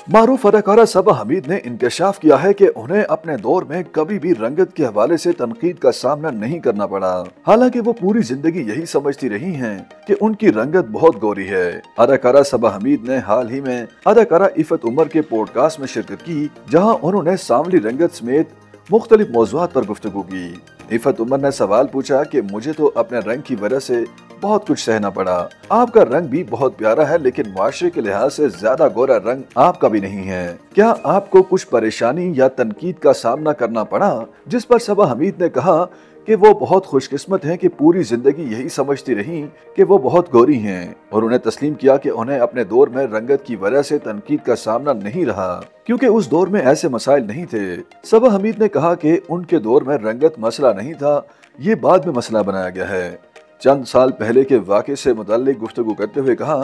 मारूफ अदाकारा सबा हमीद ने इंकशाफ किया है कि उन्हें अपने दौर में कभी भी रंगत के हवाले से तनकीद का सामना नहीं करना पड़ा। हालांकि वो पूरी जिंदगी यही समझती रही हैं कि उनकी रंगत बहुत गोरी है। अदाकारा सबा हमीद ने हाल ही में अदाकारा इफ़त उमर के पॉडकास्ट में शिरकत की, जहां उन्होंने सांवली रंगत समेत मुख्तलिफ मौज़ूआत पर गुफ्तगू की। इफ़त उमर ने सवाल पूछा कि मुझे तो अपने रंग की वजह से बहुत कुछ सहना पड़ा। आपका रंग भी बहुत प्यारा है, लेकिन मुआशरे के लिहाज से ज्यादा गोरा रंग आपका भी नहीं है। क्या आपको कुछ परेशानी या तनकीद का सामना करना पड़ा? जिस पर सबा हमीद ने कहा कि वो बहुत खुशकिस्मत हैं कि पूरी जिंदगी यही समझती रही कि वो बहुत गोरी हैं, और उन्हें तस्लीम किया कि उन्हें अपने दौर में रंगत की वजह से तनकीद का सामना नहीं रहा, क्योंकि उस दौर में ऐसे मसाइल नहीं थे। सबा हमीद ने कहा कि उनके दौर में रंगत मसला नहीं था, ये बाद में मसला बनाया गया है। चंद साल पहले के वाक़े से मुताल्लिक गुफ्तगू करते हुए कहा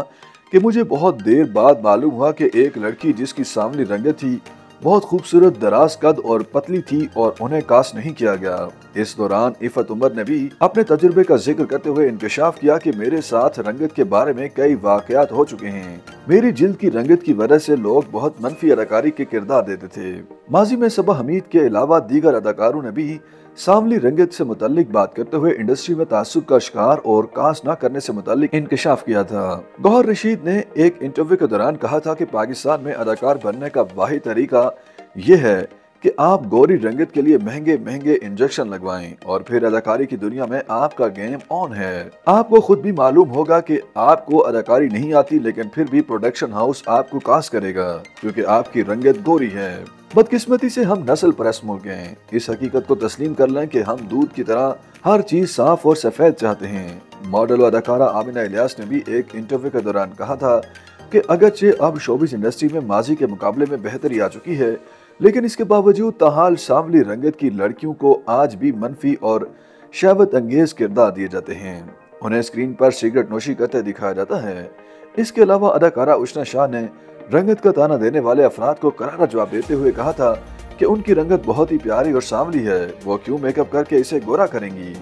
कि मुझे बहुत देर बाद मालूम हुआ कि एक लड़की जिसकी सांवली रंगत थी, बहुत खूबसूरत, दराज कद और पतली थी, और उन्हें कास्ट नहीं किया गया। इस दौरान इफ़त उमर ने भी अपने तजुर्बे का जिक्र करते हुए इंकशाफ किया कि मेरे साथ रंगत के बारे में कई वाक़यात हो चुके हैं। मेरी जिल्द की रंगत की वजह से लोग बहुत मनफी अदाकारी के किरदार देते थे। माजी में सबा हमीद के अलावा दीगर अदाकारों ने भी सांवली रंगत से मुताल्लिक बात करते हुए इंडस्ट्री में तासुब का शिकार और कास्ट न करने से मुताल्लिक इंकशाफ किया था। गौहर रशीद ने एक इंटरव्यू के दौरान कहा था कि पाकिस्तान में अदाकार बनने का वाहिद तरीका ये है कि आप गोरी रंगत के लिए महंगे महंगे इंजेक्शन लगवाएं, और फिर अदाकारी की दुनिया में आपका गेम ऑन है। आपको खुद भी मालूम होगा कि आपको अदाकारी नहीं आती, लेकिन फिर भी प्रोडक्शन हाउस आपको कास्ट करेगा क्योंकि आपकी रंगत गोरी है। बदकिस्मती से हम नस्ल परस्त मुल्क हैं। इस हकीकत को तस्लीम कर लें कि हम दूध की तरह हर चीज साफ और सफेद चाहते हैं। मॉडल व अदाकारा आमिना इलियास ने भी एक इंटरव्यू के दौरान कहा था कि अगरचे अब शोबिस इंडस्ट्री में माजी के मुकाबले में बेहतरी आ चुकी है, लेकिन इसके बावजूद ताहाल सांवली रंगत की लड़कियों को आज भी मनफी और शहवत अंगेज किरदार दिए जाते हैं। उन्हें स्क्रीन पर सिगरेट नोशी करते दिखाया जाता है। इसके अलावा अदाकारा उशना शाह ने रंगत का ताना देने वाले अफराद को करारा जवाब देते हुए कहा था कि उनकी रंगत बहुत ही प्यारी और सांवली है, वो क्यों मेकअप करके इसे गोरा करेंगी।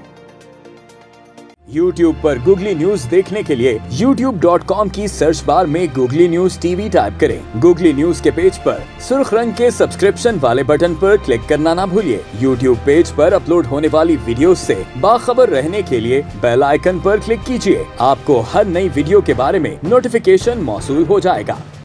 YouTube पर गूगली न्यूज देखने के लिए youtube.com की सर्च बार में गूगली न्यूज टीवी टाइप करें। गूगली न्यूज के पेज पर सुर्ख रंग के सब्सक्रिप्शन वाले बटन पर क्लिक करना ना भूलिए। YouTube पेज पर अपलोड होने वाली वीडियोस से बाखबर रहने के लिए बेल आइकन पर क्लिक कीजिए। आपको हर नई वीडियो के बारे में नोटिफिकेशन मौसूल हो जाएगा।